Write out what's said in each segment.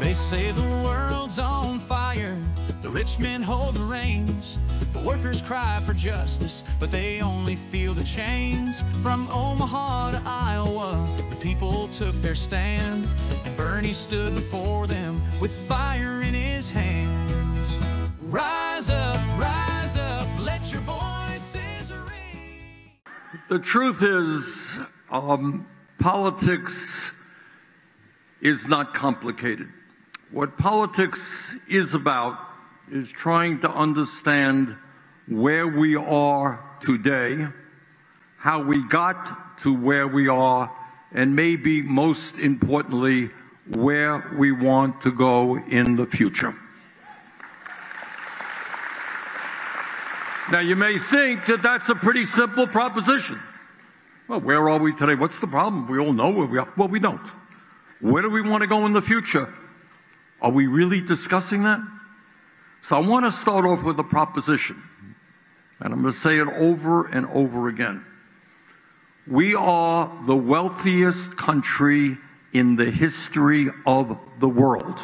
They say the world's on fire, the rich men hold the reins. The workers cry for justice, but they only feel the chains. From Omaha to Iowa, the people took their stand, and Bernie stood before them with fire in his hands. Rise up, let your voices ring. The truth is, politics is not complicated. What politics is about is trying to understand where we are today, how we got to where we are, and maybe most importantly, where we want to go in the future. Now, you may think that that's a pretty simple proposition. Well, where are we today? What's the problem? We all know where we are. Well, we don't. Where do we want to go in the future? Are we really discussing that? So I want to start off with a proposition, and I'm going to say it over and over again. We are the wealthiest country in the history of the world.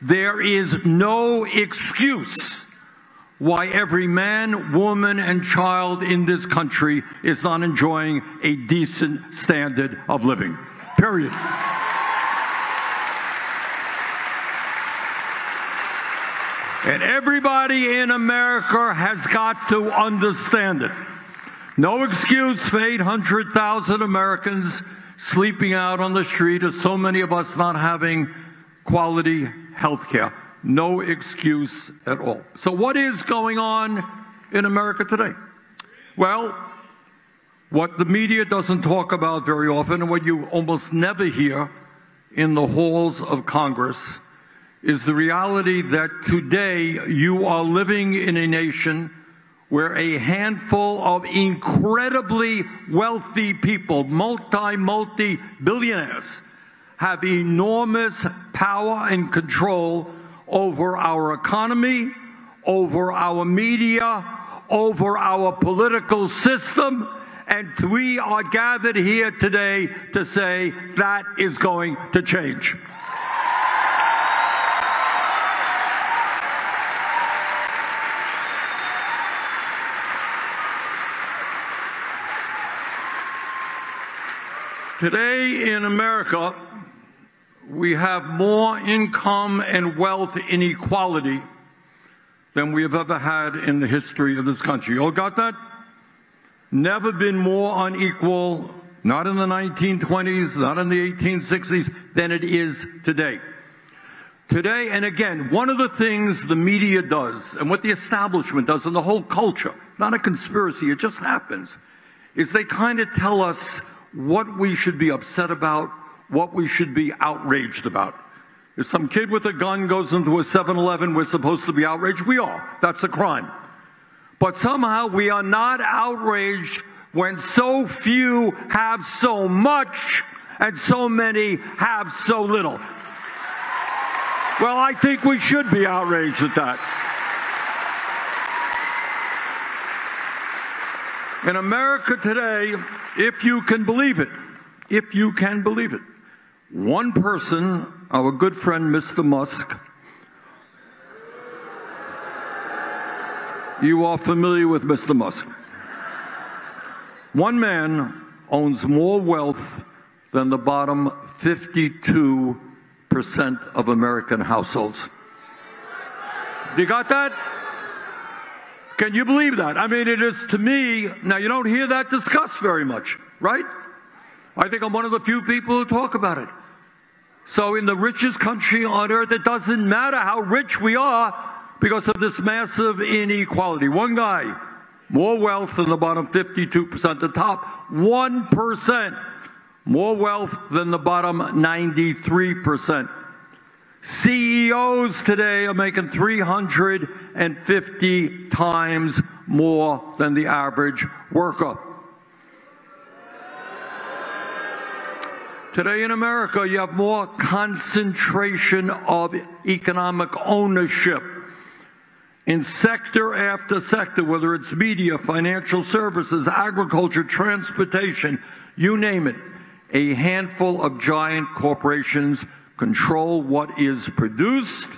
There is no excuse why every man, woman, and child in this country is not enjoying a decent standard of living. Period. And everybody in America has got to understand it. No excuse for 800,000 Americans sleeping out on the street, or so many of us not having quality health care. No excuse at all. So what is going on in America today? Well, what the media doesn't talk about very often, and what you almost never hear in the halls of Congress, is the reality that today you are living in a nation where a handful of incredibly wealthy people, multi-billionaires, have enormous power and control over our economy, over our media, over our political system, and we are gathered here today to say that is going to change. Today in America, we have more income and wealth inequality than we have ever had in the history of this country. You all got that? Never been more unequal, not in the 1920s, not in the 1860s, than it is today. Today, and again, one of the things the media does, and what the establishment does, and the whole culture, not a conspiracy, it just happens, is they kind of tell us what we should be upset about, what we should be outraged about. If some kid with a gun goes into a 7-Eleven, we're supposed to be outraged? We are. That's a crime. But somehow we are not outraged when so few have so much and so many have so little. Well, I think we should be outraged at that. In America today, if you can believe it, one person, our good friend Mr. Musk, you are familiar with Mr. Musk. One man owns more wealth than the bottom 52% of American households. You got that? Can you believe that? I mean, it is to me, now you don't hear that discussed very much, right? I think I'm one of the few people who talk about it. So in the richest country on earth, it doesn't matter how rich we are because of this massive inequality. One guy, more wealth than the bottom 52%, the top 1%, more wealth than the bottom 93%. CEOs today are making 350 times more than the average worker. Today in America, you have more concentration of economic ownership in sector after sector, whether it's media, financial services, agriculture, transportation, you name it. A handful of giant corporations control what is produced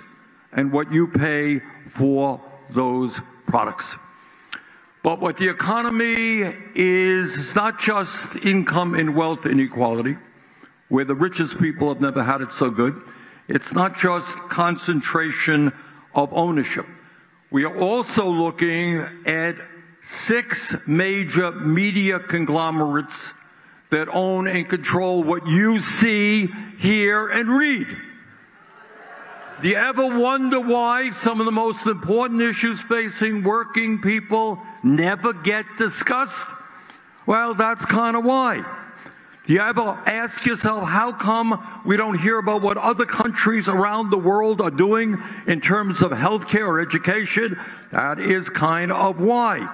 and what you pay for those products. But what the economy is not just income and wealth inequality, where the richest people have never had it so good. It's not just concentration of ownership. We are also looking at 6 major media conglomerates that own and control what you see, hear, and read. Do you ever wonder why some of the most important issues facing working people never get discussed? Well, that's kind of why. Do you ever ask yourself, how come we don't hear about what other countries around the world are doing in terms of healthcare or education? That is kind of why.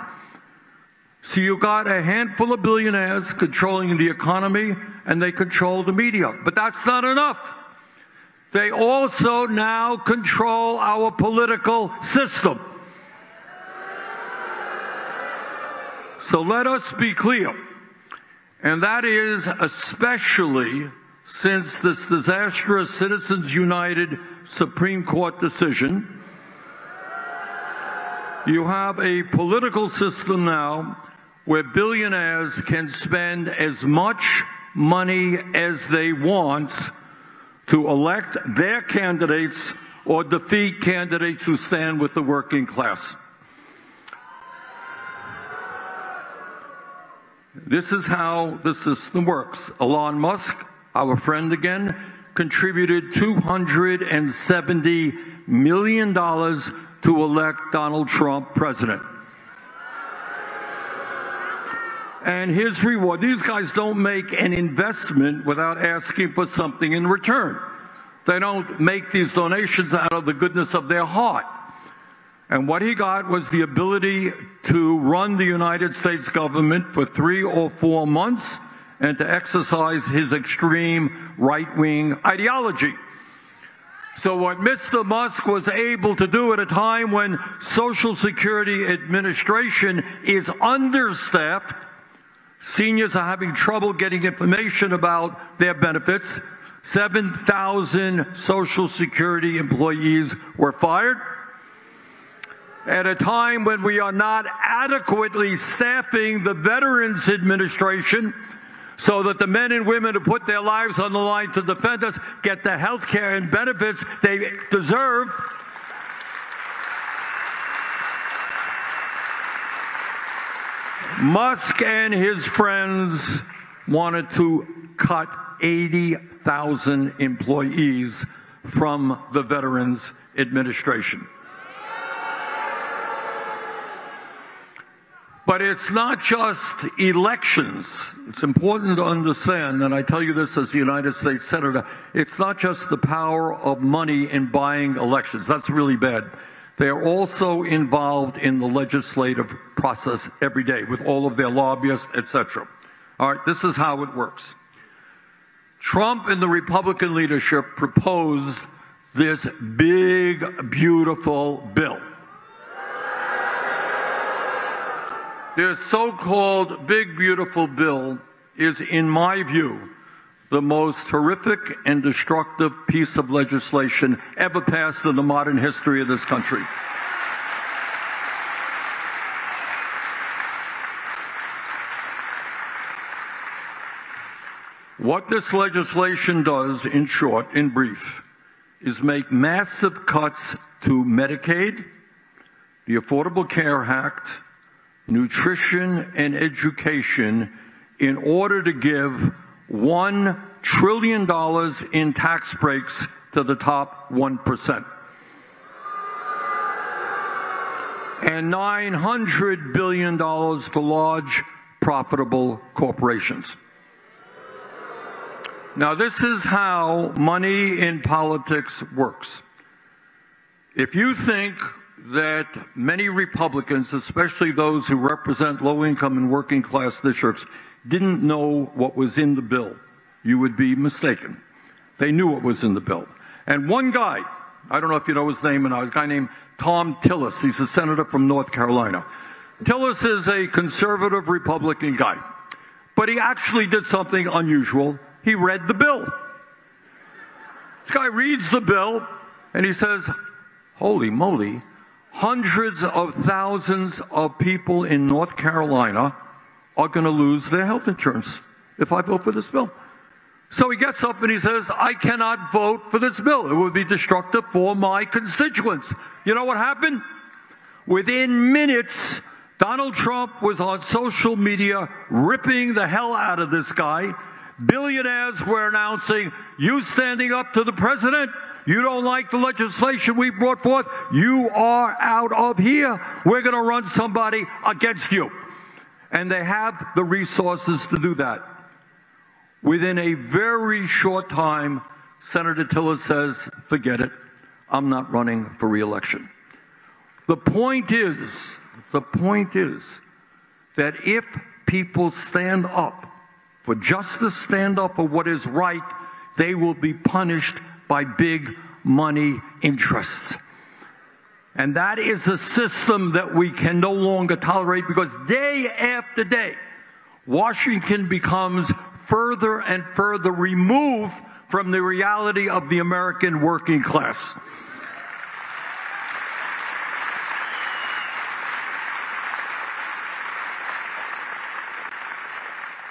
So you got a handful of billionaires controlling the economy, and they control the media. But that's not enough. They also now control our political system. So let us be clear, and that is especially since this disastrous Citizens United Supreme Court decision, you have a political system now where billionaires can spend as much money as they want to elect their candidates or defeat candidates who stand with the working class. This is how the system works. Elon Musk, our friend again, contributed $270 million to elect Donald Trump president. And his reward, these guys don't make an investment without asking for something in return. They don't make these donations out of the goodness of their heart. And what he got was the ability to run the United States government for 3 or 4 months and to exercise his extreme right-wing ideology. So what Mr. Musk was able to do at a time when Social Security Administration is understaffed, seniors are having trouble getting information about their benefits, 7,000 Social Security employees were fired. At a time when we are not adequately staffing the Veterans Administration so that the men and women who put their lives on the line to defend us get the health care and benefits they deserve. Musk and his friends wanted to cut 80,000 employees from the Veterans Administration. But it's not just elections. It's important to understand, and I tell you this as the United States Senator, it's not just the power of money in buying elections. That's really bad. They are also involved in the legislative process every day with all of their lobbyists, etc. All right, this is how it works. Trump and the Republican leadership proposed this big, beautiful bill. Their so-called big, beautiful bill is, in my view, the most horrific and destructive piece of legislation ever passed in the modern history of this country. What this legislation does, in short, in brief, is make massive cuts to Medicaid, the Affordable Care Act, nutrition and education in order to give $1 trillion in tax breaks to the top 1%. And $900 billion to large, profitable corporations. Now, this is how money in politics works. If you think that many Republicans, especially those who represent low-income and working-class districts, didn't know what was in the bill, you would be mistaken. They knew what was in the bill. And one guy, I don't know if you know his name or not, a guy named Tom Tillis. He's a senator from North Carolina. Tillis is a conservative Republican guy. But he actually did something unusual. He read the bill. This guy reads the bill, and he says, holy moly, hundreds of thousands of people in North Carolina are going to lose their health insurance if I vote for this bill. So he gets up and he says, I cannot vote for this bill. It would be destructive for my constituents. You know what happened? Within minutes, Donald Trump was on social media ripping the hell out of this guy. Billionaires were announcing, you standing up to the president, you don't like the legislation we brought forth, you are out of here. We're going to run somebody against you. And they have the resources to do that. Within a very short time, Senator Tiller says, forget it, I'm not running for re-election. The point is that if people stand up for justice, stand up for what is right, they will be punished by big money interests. And that is a system that we can no longer tolerate, because day after day, Washington becomes further and further removed from the reality of the American working class.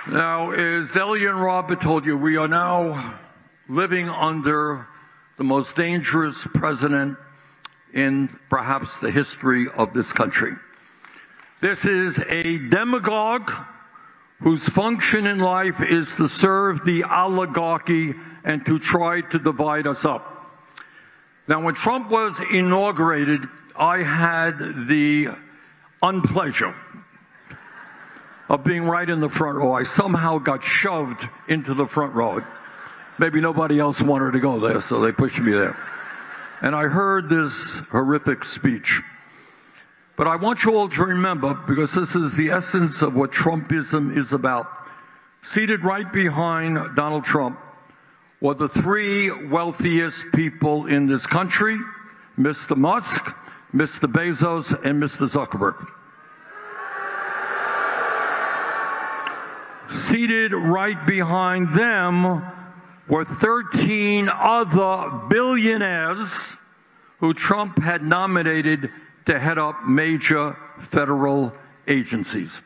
Now, as Delia and Robert told you, we are now living under the most dangerous president in perhaps the history of this country. This is a demagogue whose function in life is to serve the oligarchy and to try to divide us up. Now, when Trump was inaugurated, I had the unpleasure of being right in the front row. I somehow got shoved into the front row. Maybe nobody else wanted to go there, so they pushed me there. And I heard this horrific speech. But I want you all to remember, because this is the essence of what Trumpism is about. Seated right behind Donald Trump were the three wealthiest people in this country, Mr. Musk, Mr. Bezos, and Mr. Zuckerberg. Seated right behind them were 13 other billionaires who Trump had nominated to head up major federal agencies.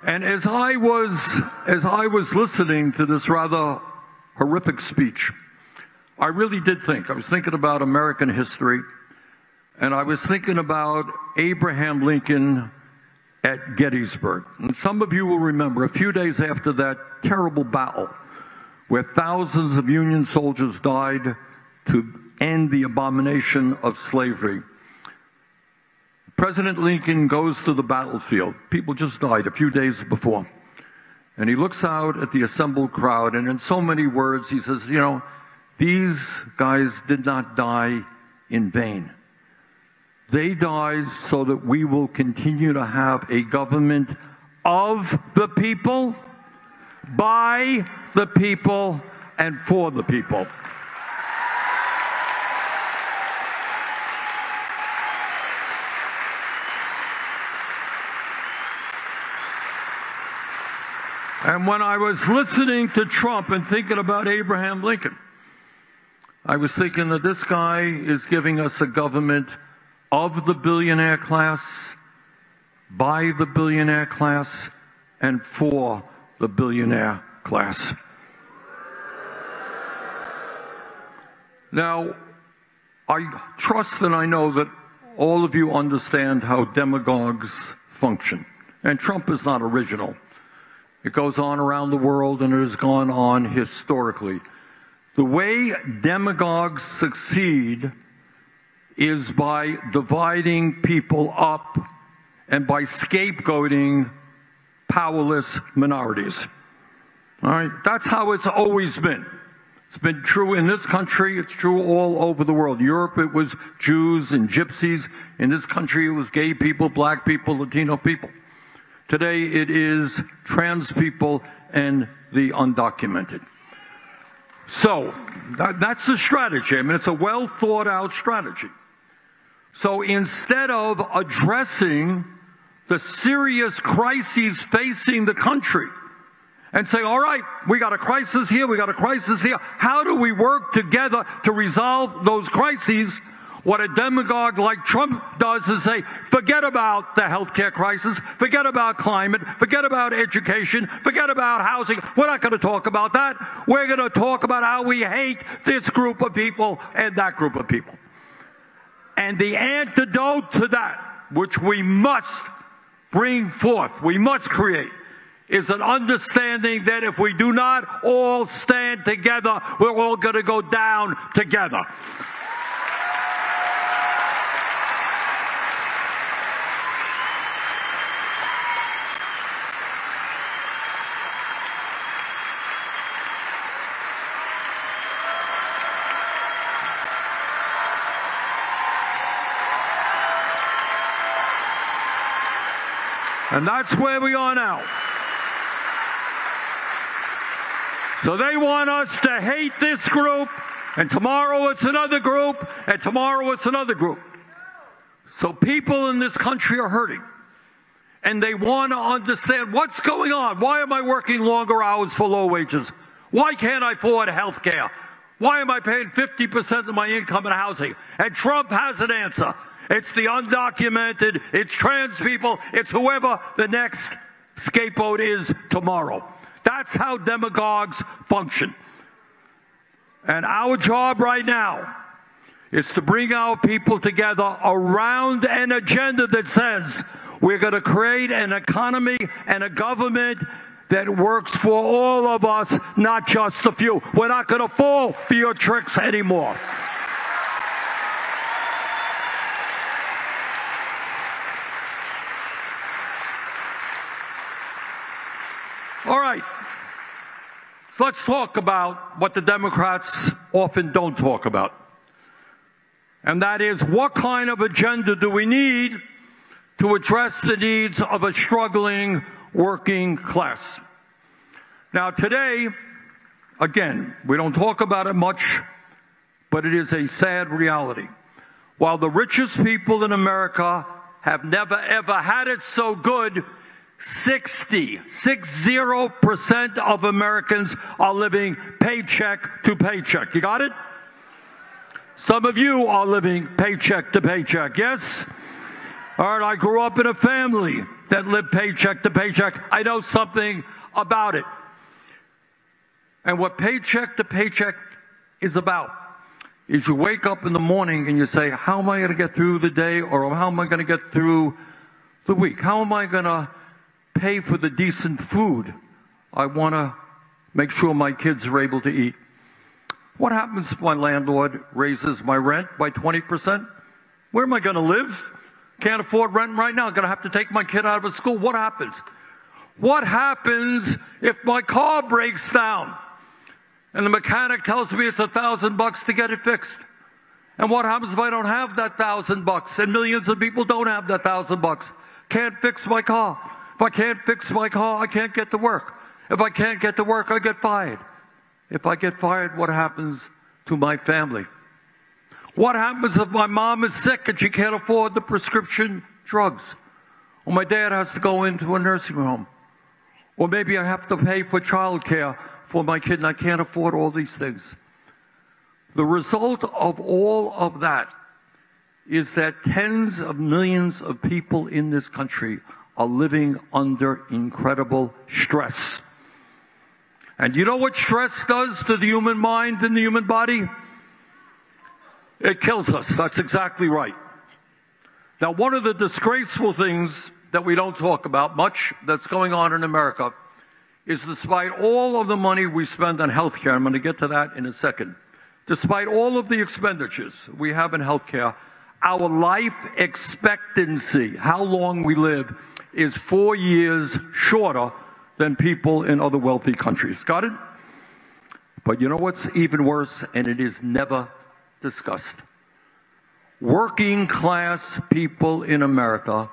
And as I was listening to this rather horrific speech, I really did think. I was thinking about American history, and I was thinking about Abraham Lincoln at Gettysburg. And some of you will remember, a few days after that terrible battle, where thousands of Union soldiers died to end the abomination of slavery, President Lincoln goes to the battlefield. People just died a few days before. And he looks out at the assembled crowd, and in so many words, he says, you know, these guys did not die in vain. They died so that we will continue to have a government of the people, by the people, and for the people. And when I was listening to Trump and thinking about Abraham Lincoln, I was thinking that this guy is giving us a government of the billionaire class, by the billionaire class, and for the billionaire class. Now, I trust and I know that all of you understand how demagogues function. And Trump is not original. It goes on around the world, and it has gone on historically. The way demagogues succeed is by dividing people up and by scapegoating powerless minorities. All right? That's how it's always been. It's been true in this country. It's true all over the world. Europe, it was Jews and gypsies. In this country, it was gay people, black people, Latino people. Today, it is trans people and the undocumented. So, that's the strategy. I mean, it's a well-thought-out strategy. So instead of addressing the serious crises facing the country and say, all right, we got a crisis here, we got a crisis here. How do we work together to resolve those crises? What a demagogue like Trump does is say, forget about the healthcare crisis, forget about climate, forget about education, forget about housing. We're not going to talk about that. We're going to talk about how we hate this group of people and that group of people. And the antidote to that, which we must bring forth, we must create, is an understanding that if we do not all stand together, we're all going to go down together. And that's where we are now. So they want us to hate this group, and tomorrow it's another group, and tomorrow it's another group. So people in this country are hurting, and they want to understand what's going on. Why am I working longer hours for low wages? Why can't I afford health care? Why am I paying 50% of my income in housing? And Trump has an answer. It's the undocumented, it's trans people, it's whoever the next scapegoat is tomorrow. That's how demagogues function. And our job right now is to bring our people together around an agenda that says we're going to create an economy and a government that works for all of us, not just a few. We're not going to fall for your tricks anymore. All right, so let's talk about what the Democrats often don't talk about. And that is, what kind of agenda do we need to address the needs of a struggling working class? Now today, again, we don't talk about it much, but it is a sad reality. While the richest people in America have never ever had it so good, 60% of Americans are living paycheck to paycheck. You got it? Some of you are living paycheck to paycheck, yes? All right, I grew up in a family that lived paycheck to paycheck. I know something about it. And what paycheck to paycheck is about is you wake up in the morning and you say, how am I going to get through the day, or how am I going to get through the week? How am I going to pay for the decent food I want to make sure my kids are able to eat? What happens if my landlord raises my rent by 20%? Where am I going to live? Can't afford rent right now. I'm going to have to take my kid out of school. What happens? What happens if my car breaks down and the mechanic tells me it's $1,000 to get it fixed? And what happens if I don't have that $1,000 and millions of people don't have that $1,000? Can't fix my car. If I can't fix my car, I can't get to work. If I can't get to work, I get fired. If I get fired, what happens to my family? What happens if my mom is sick and she can't afford the prescription drugs? Or my dad has to go into a nursing home? Or maybe I have to pay for childcare for my kid and I can't afford all these things. The result of all of that is that tens of millions of people in this country are living under incredible stress. And you know what stress does to the human mind and the human body? It kills us. That's exactly right. Now, one of the disgraceful things that we don't talk about much that's going on in America is, despite all of the money we spend on health care, I'm going to get to that in a second, despite all of the expenditures we have in health care, our life expectancy, how long we live, is 4 years shorter than people in other wealthy countries. Got it? But you know what's even worse, and it is never discussed? Working class people in America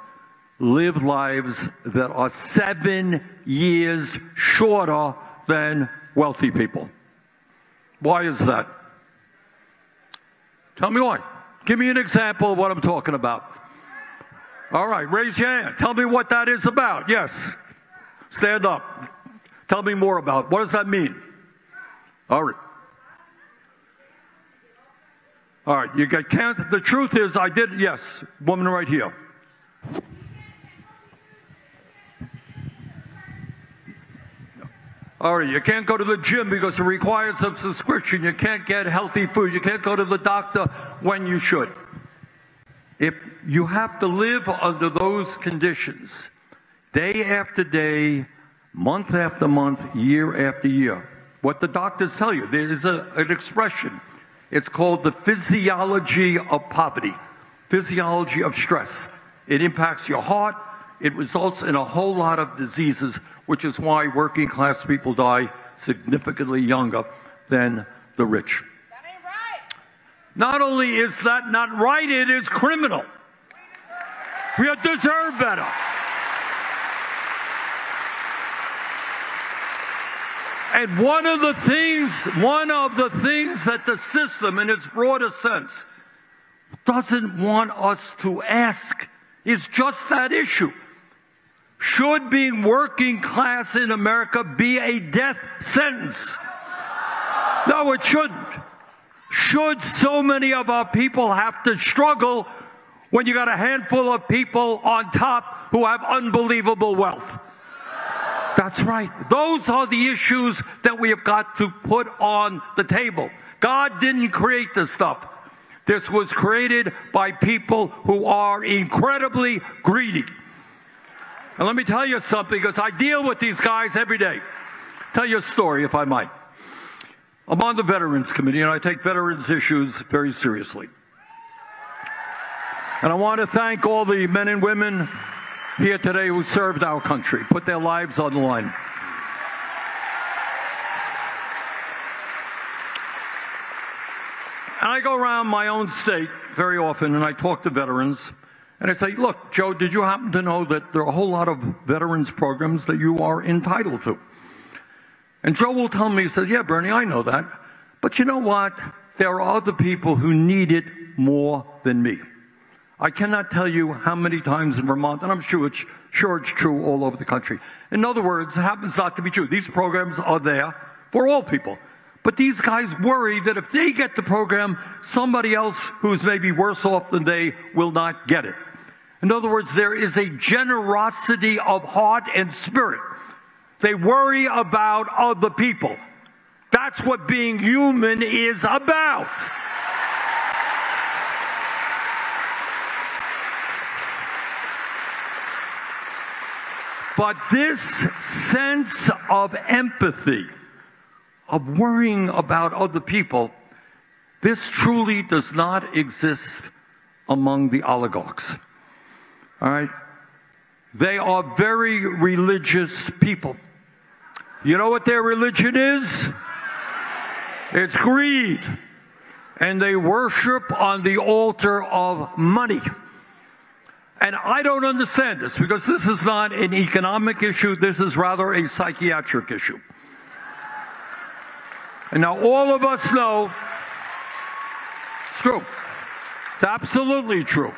live lives that are 7 years shorter than wealthy people. Why is that? Tell me why. Give me an example of what I'm talking about. All right, raise your hand. Tell me what that is about. Yes. Stand up. Tell me more about it. What does that mean? All right. All right, you get cancer. The truth is, I did, yes, woman right here. All right, you can't go to the gym because it requires a subscription. You can't get healthy food. You can't go to the doctor when you should. If you have to live under those conditions, day after day, month after month, year after year, what the doctors tell you, there is an expression. It's called the physiology of poverty, physiology of stress. It impacts your heart. It results in a whole lot of diseases, which is why working class people die significantly younger than the rich. That ain't right. Not only is that not right, it is criminal. We deserve better. And one of the things that the system, in its broadest sense, doesn't want us to ask is just that issue. Should being working class in America be a death sentence? No, it shouldn't. Should so many of our people have to struggle when you got a handful of people on top who have unbelievable wealth? That's right. Those are the issues that we have got to put on the table. God didn't create this stuff. This was created by people who are incredibly greedy. And let me tell you something, because I deal with these guys every day. Tell you a story, if I might. I'm on the Veterans Committee, and I take veterans issues very seriously. And I want to thank all the men and women here today who served our country, put their lives on the line. And I go around my own state very often, and I talk to veterans. And I say, look, Joe, did you happen to know that there are a whole lot of veterans programs that you are entitled to? And Joe will tell me, he says, yeah, Bernie, I know that. But you know what? There are other people who need it more than me. I cannot tell you how many times in Vermont, and I'm sure it's true all over the country. In other words, it happens not to be true. These programs are there for all people. But these guys worry that if they get the program, somebody else who's maybe worse off than they will not get it. In other words, there is a generosity of heart and spirit. They worry about other people. That's what being human is about. But this sense of empathy, of worrying about other people, this truly does not exist among the oligarchs. All right? They are very religious people. You know what their religion is? It's greed. And they worship on the altar of money. And I don't understand this, because this is not an economic issue. This is rather a psychiatric issue. And now all of us know it's true. It's absolutely true.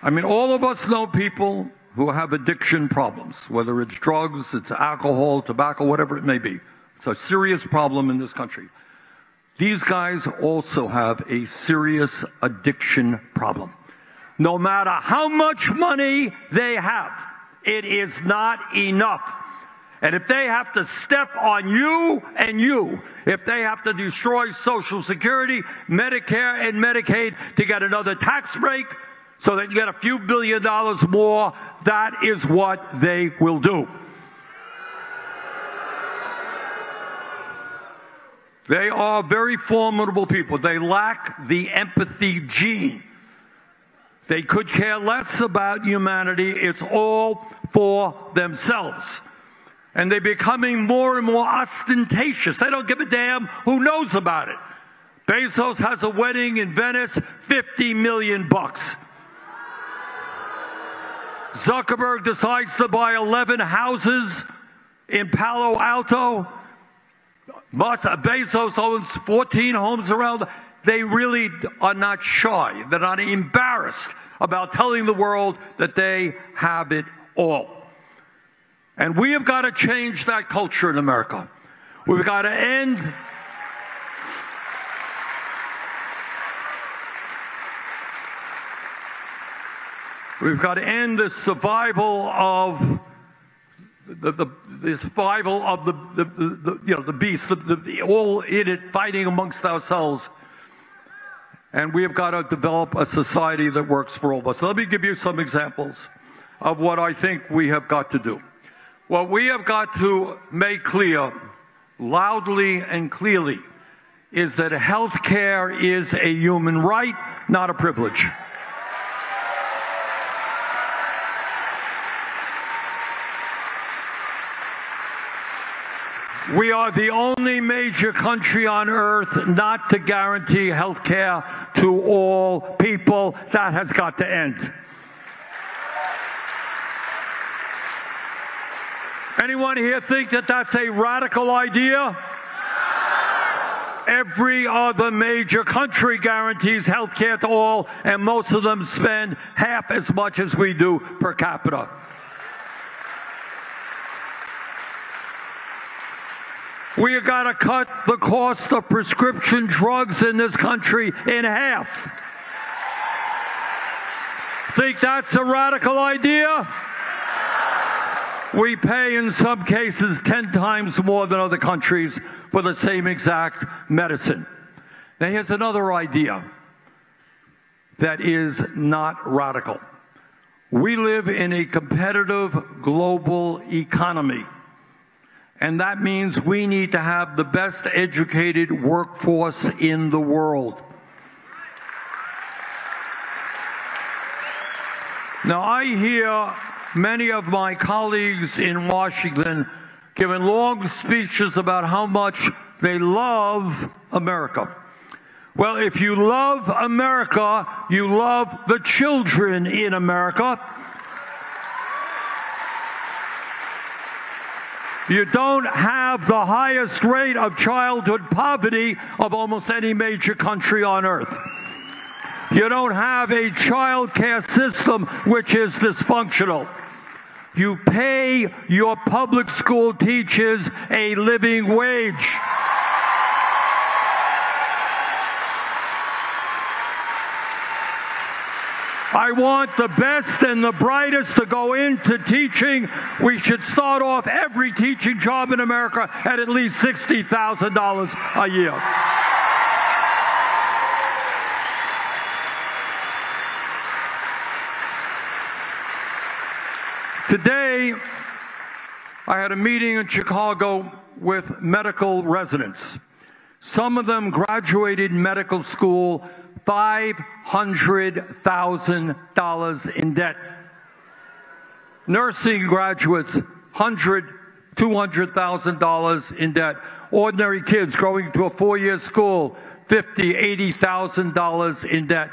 I mean, all of us know people who have addiction problems, whether it's drugs, it's alcohol, tobacco, whatever it may be. It's a serious problem in this country. These guys also have a serious addiction problem. No matter how much money they have, it is not enough. And if they have to step on you and you, if they have to destroy Social Security, Medicare, and Medicaid to get another tax break so they can get a few $1 billion more, that is what they will do. They are very formidable people. They lack the empathy gene. They could care less about humanity. It's all for themselves. And they're becoming more and more ostentatious. They don't give a damn who knows about it. Bezos has a wedding in Venice, $50 million. Zuckerberg decides to buy 11 houses in Palo Alto. Bezos owns 14 homes around. They really are not shy. They're not embarrassed about telling the world that they have it all. And we have got to change that culture in America. We've got to end the survival of the survival of the beast, all in it fighting amongst ourselves. And we have got to develop a society that works for all of us. Let me give you some examples of what I think we have got to do. What we have got to make clear, loudly and clearly, is that health care is a human right, not a privilege. We are the only major country on earth not to guarantee health care to all people. That has got to end. Anyone here think that that's a radical idea? Every other major country guarantees health care to all, and most of them spend half as much as we do per capita. We have got to cut the cost of prescription drugs in this country in half. Think that's a radical idea? We pay, in some cases, 10 times more than other countries for the same exact medicine. Now, here's another idea that is not radical. We live in a competitive global economy. And that means we need to have the best educated workforce in the world. Now, I hear many of my colleagues in Washington giving long speeches about how much they love America. Well, if you love America, you love the children in America. You don't have the highest rate of childhood poverty of almost any major country on earth. You don't have a child care system which is dysfunctional. You pay your public school teachers a living wage. I want the best and the brightest to go into teaching. We should start off every teaching job in America at least $60,000 a year. Today, I had a meeting in Chicago with medical residents. Some of them graduated medical school $500,000 in debt. Nursing graduates, $100,000, $200,000 in debt. Ordinary kids going to a four-year school, $50,000, $80,000 in debt.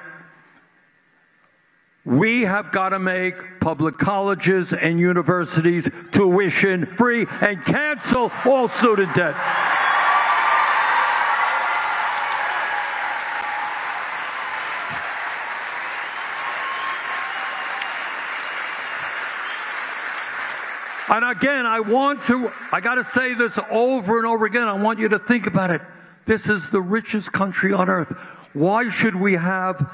We have got to make public colleges and universities tuition free and cancel all student debt. And again, I got to say this over and over again. I want you to think about it. This is the richest country on earth. Why should we have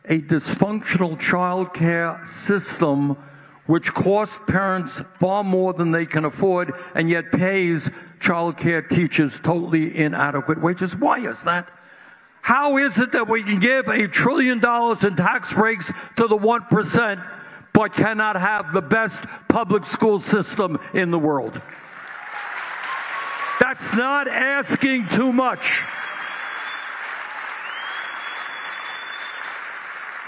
a dysfunctional child care system which costs parents far more than they can afford and yet pays child care teachers totally inadequate wages? Why is that? How is it that we can give $1 trillion in tax breaks to the 1%, but cannot have the best public school system in the world? That's not asking too much.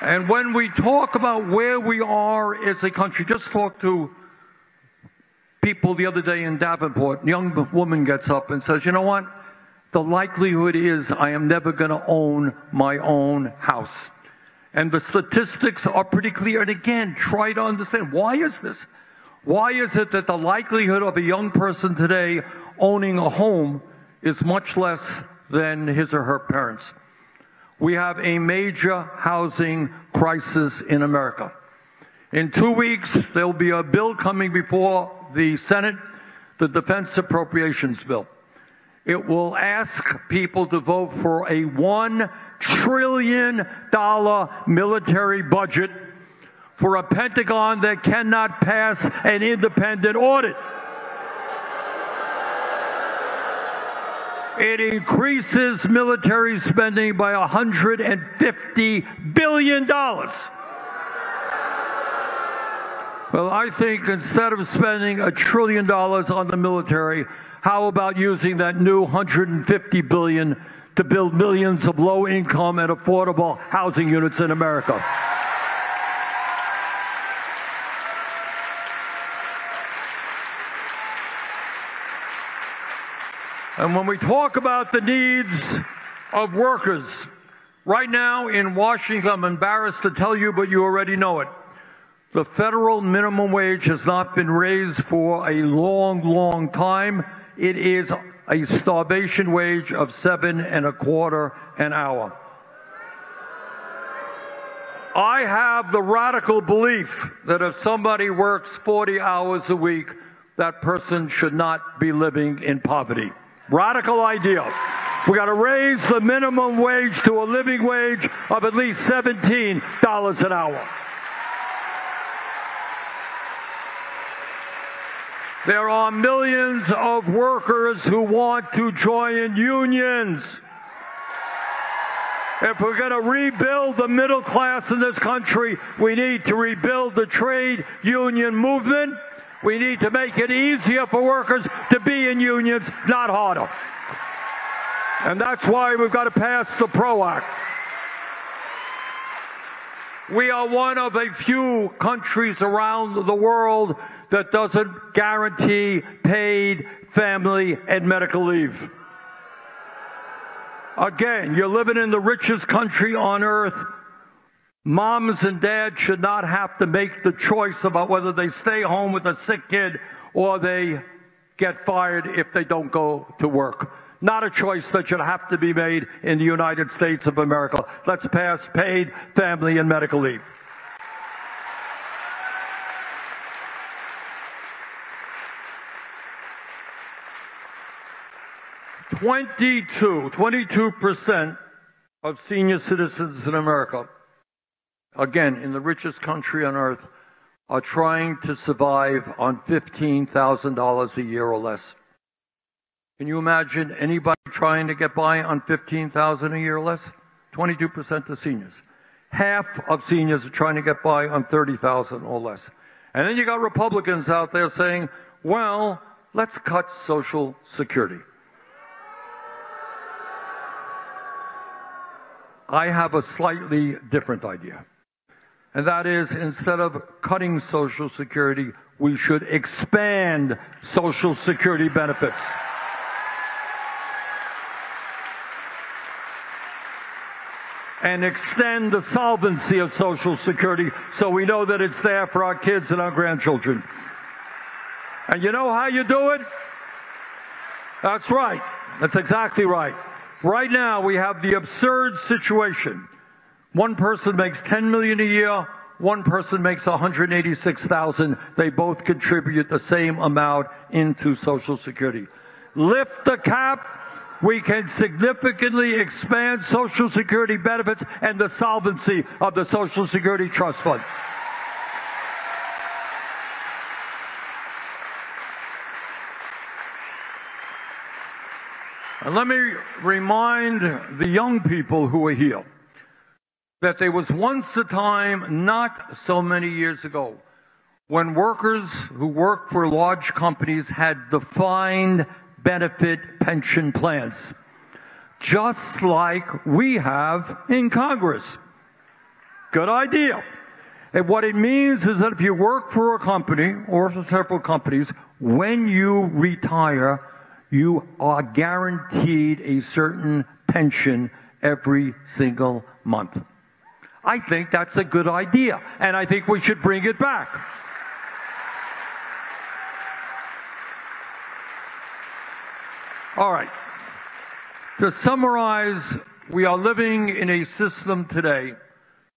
And when we talk about where we are as a country, just talk to people the other day in Davenport. A young woman gets up and says, you know what? The likelihood is I am never going to own my own house. And the statistics are pretty clear. And again, try to understand, why is this? Why is it that the likelihood of a young person today owning a home is much less than his or her parents? We have a major housing crisis in America. In 2 weeks, there will be a bill coming before the Senate the Defense Appropriations Bill. It will ask people to vote for a $1 trillion military budget for a Pentagon that cannot pass an independent audit. It increases military spending by $150 billion. Well, I think instead of spending $1 trillion on the military, how about using that new $150 billion to build millions of low-income and affordable housing units in America? And when we talk about the needs of workers, right now in Washington, I'm embarrassed to tell you, but you already know it. The federal minimum wage has not been raised for a long, long time. It is a starvation wage of $7.25 an hour. I have the radical belief that if somebody works 40 hours a week, that person should not be living in poverty. Radical idea. We got to raise the minimum wage to a living wage of at least $17 an hour. There are millions of workers who want to join unions. If we're going to rebuild the middle class in this country, we need to rebuild the trade union movement. We need to make it easier for workers to be in unions, not harder. And that's why we've got to pass the PRO Act. We are one of a few countries around the world that doesn't guarantee paid family and medical leave. Again, you're living in the richest country on earth. Moms and dads should not have to make the choice about whether they stay home with a sick kid or they get fired if they don't go to work. Not a choice that should have to be made in the United States of America. Let's pass paid family and medical leave. Twenty-two percent of senior citizens in America, again, in the richest country on earth, are trying to survive on $15,000 a year or less. Can you imagine anybody trying to get by on $15,000 a year or less? 22% of seniors. Half of seniors are trying to get by on $30,000 or less. And then you got Republicans out there saying, well, let's cut Social Security. I have a slightly different idea. And that is, instead of cutting Social Security, we should expand Social Security benefits. And extend the solvency of Social Security so we know that it's there for our kids and our grandchildren. And you know how you do it? That's right. That's exactly right. Right now, we have the absurd situation. One person makes $10 million a year, one person makes $186,000. They both contribute the same amount into Social Security. Lift the cap, we can significantly expand Social Security benefits and the solvency of the Social Security Trust Fund. And let me remind the young people who are here that there was once a time, not so many years ago, when workers who worked for large companies had defined benefit pension plans, just like we have in Congress. Good idea. And what it means is that if you work for a company or for several companies, when you retire, you are guaranteed a certain pension every single month. I think that's a good idea, and I think we should bring it back. All right. To summarize, we are living in a system today.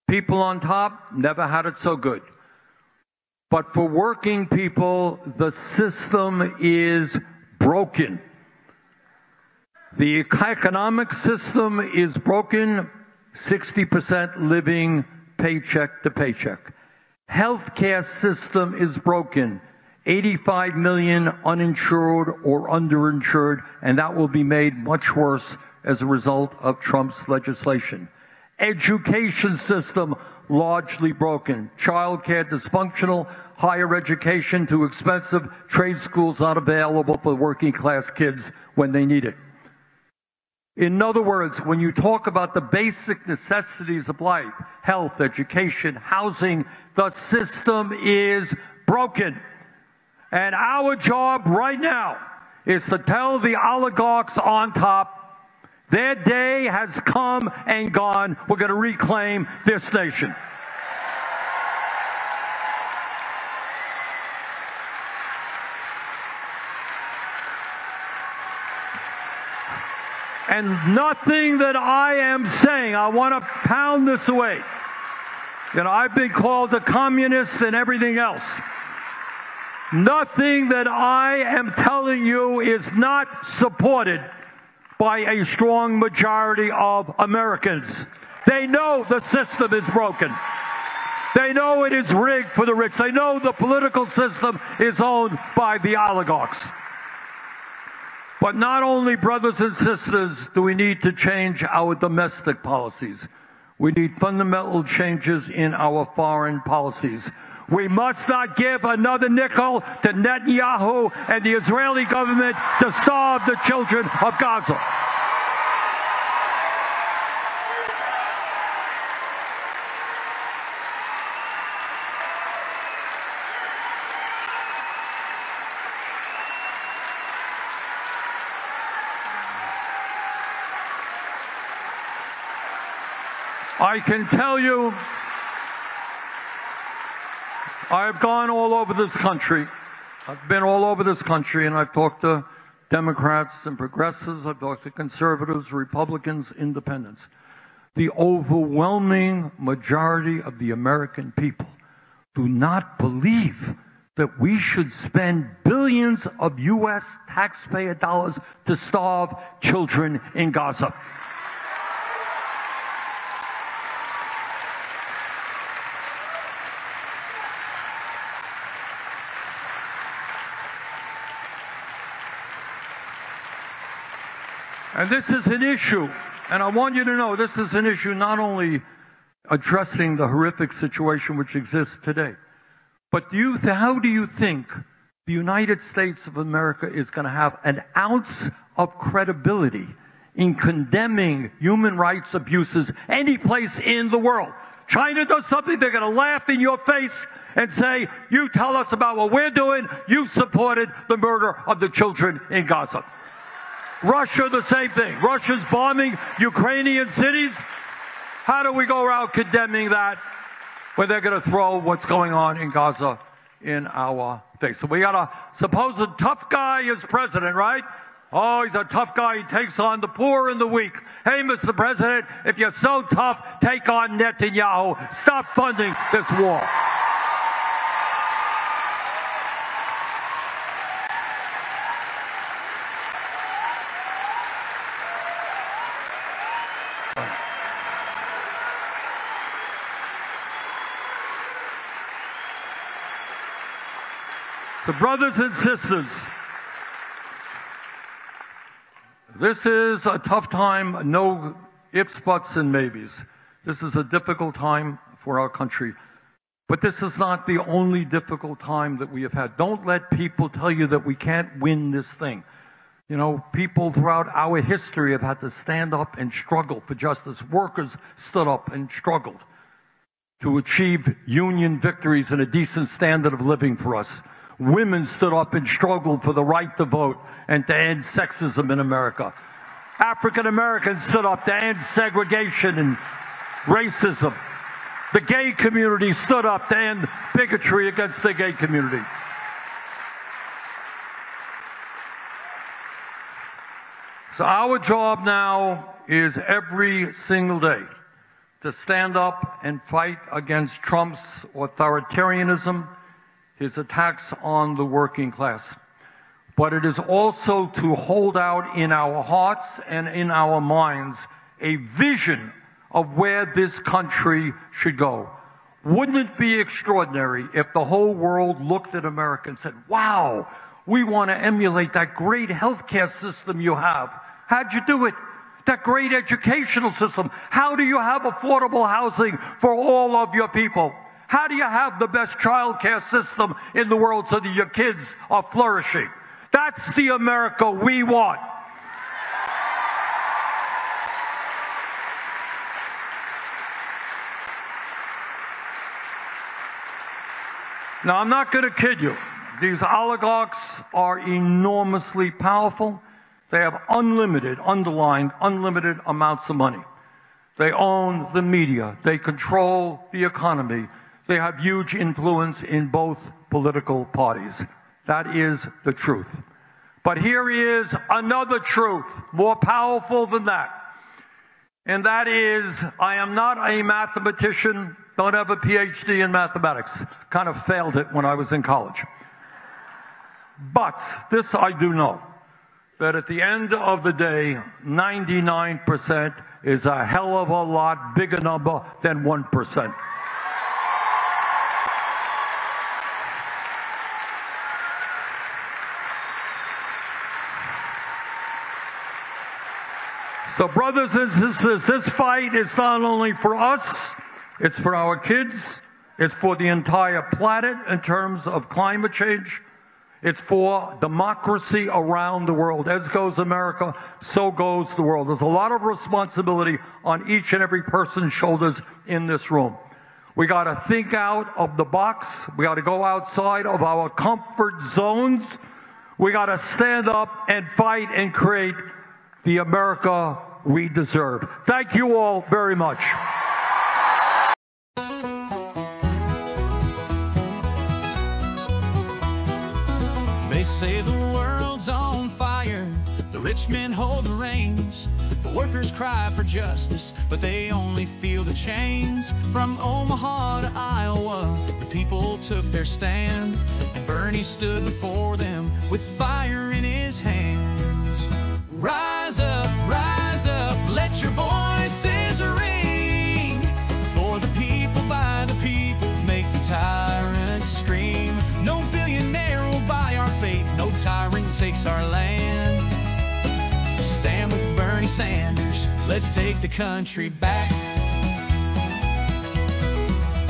People on top never had it so good. But for working people, the system is broken. The economic system is broken, 60% living paycheck to paycheck. Healthcare system is broken, 85 million uninsured or underinsured, and that will be made much worse as a result of Trump's legislation. Education system largely broken. Childcare dysfunctional, higher education too expensive, trade schools not available for working class kids when they need it. In other words, when you talk about the basic necessities of life, health, education, housing, the system is broken. And our job right now is to tell the oligarchs on top, their day has come and gone. We're going to reclaim this nation. And nothing that I am saying, I want to pound this away. You know, I've been called a communist and everything else. Nothing that I am telling you is not supported by a strong majority of Americans. They know the system is broken. They know it is rigged for the rich. They know the political system is owned by the oligarchs. But not only, brothers and sisters, do we need to change our domestic policies. We need fundamental changes in our foreign policies. We must not give another nickel to Netanyahu and the Israeli government to starve the children of Gaza. I can tell you, I've gone all over this country. I've been all over this country, and I've talked to Democrats and progressives. I've talked to conservatives, Republicans, independents. The overwhelming majority of the American people do not believe that we should spend billions of U.S. taxpayer dollars to starve children in Gaza. And this is an issue, and I want you to know this is an issue not only addressing the horrific situation which exists today, but how do you think the United States of America is going to have an ounce of credibility in condemning human rights abuses any place in the world? China does something, they're going to laugh in your face and say, you tell us about what we're doing, you supported the murder of the children in Gaza. Russia, the same thing. Russia's bombing Ukrainian cities. How do we go around condemning that when they're going to throw what's going on in Gaza in our face? So we got a supposed tough guy as president, right? Oh, he's a tough guy. He takes on the poor and the weak. Hey, Mr. President, if you're so tough, take on Netanyahu. Stop funding this war. So, brothers and sisters, this is a tough time, no ifs, buts, and maybes. This is a difficult time for our country. But this is not the only difficult time that we have had. Don't let people tell you that we can't win this thing. You know, people throughout our history have had to stand up and struggle for justice. Workers stood up and struggled to achieve union victories and a decent standard of living for us. Women stood up and struggled for the right to vote and to end sexism in America. African Americans stood up to end segregation and racism. The gay community stood up to end bigotry against the gay community. So our job now is every single day to stand up and fight against Trump's authoritarianism, his attacks on the working class. But it is also to hold out in our hearts and in our minds a vision of where this country should go. Wouldn't it be extraordinary if the whole world looked at America and said, wow, we want to emulate that great healthcare system you have. How'd you do it? That great educational system. How do you have affordable housing for all of your people? How do you have the best child care system in the world so that your kids are flourishing? That's the America we want. Now, I'm not going to kid you. These oligarchs are enormously powerful. They have unlimited, underlined, unlimited amounts of money. They own the media. They control the economy. They have huge influence in both political parties. That is the truth. But here is another truth, more powerful than that. And that is, I am not a mathematician, don't have a PhD in mathematics. Kind of failed it when I was in college. But this I do know, that at the end of the day, 99% is a hell of a lot bigger number than 1%. So brothers and sisters, this fight is not only for us, it's for our kids, it's for the entire planet in terms of climate change, it's for democracy around the world. As goes America, so goes the world. There's a lot of responsibility on each and every person's shoulders in this room. We got to think out of the box. We got to go outside of our comfort zones. We got to stand up and fight and create the America we deserve. Thank you all very much. They say the world's on fire, the rich men hold the reins, the workers cry for justice, but they only feel the chains. From Omaha to Iowa, the people took their stand, and Bernie stood before them with fire in his hands. Rise up, let your voices ring, for the people, by the people, make the tyrants scream. No billionaire will buy our fate, no tyrant takes our land. Stand with Bernie Sanders, let's take the country back.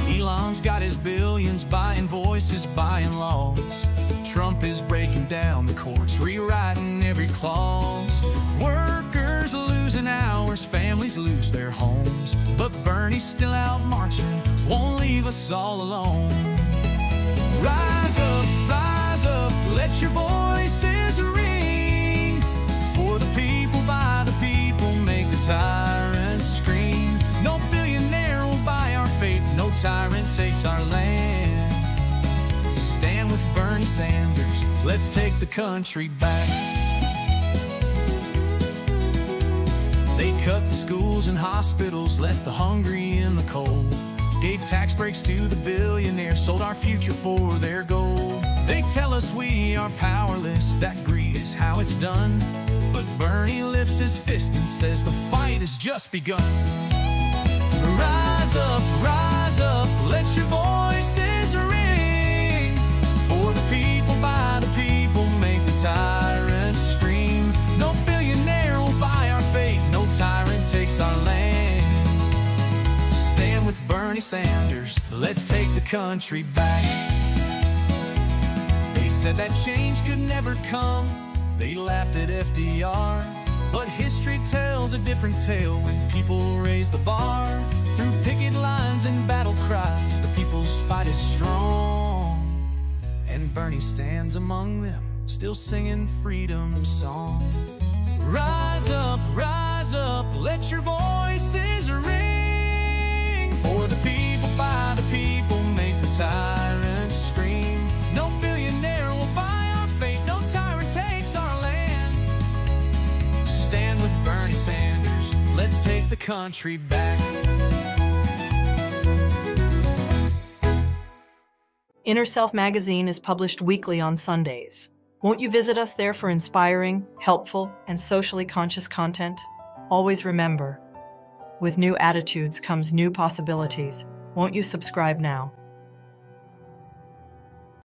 Elon's got his billions, buying voices, buying laws. Trump is breaking down the courts, rewriting every clause. Workers losing hours, families lose their homes, but Bernie's still out marching, won't leave us all alone. Rise up, let your voices ring, for the people, by the people, make the tyrants scream. No billionaire will buy our fate, no tyrant takes our land. Stand with Bernie Sanders, let's take the country back. They cut the schools and hospitals, left the hungry in the cold, gave tax breaks to the billionaires, sold our future for their gold. They tell us we are powerless, that greed is how it's done, but Bernie lifts his fist and says the fight has just begun. Rise up, let your voices ring, for the people, by the people, make the tyrants scream. No billionaire will buy our fate, no tyrant takes our land. Stand with Bernie Sanders, let's take the country back. They said that change could never come, they laughed at FDR, but history tells a different tale when people raise the bar. Through picket lines and battle cries, the people's fight is strong, and Bernie stands among them, still singing freedom song. Rise up, let your voices ring, for the people, by the people, make the tyrants scream. No billionaire will buy our fate, no tyrant takes our land. Stand with Bernie Sanders, let's take the country back. Inner Self magazine is published weekly on Sundays. Won't you visit us there for inspiring, helpful, and socially conscious content? Always remember, with new attitudes comes new possibilities. Won't you subscribe now?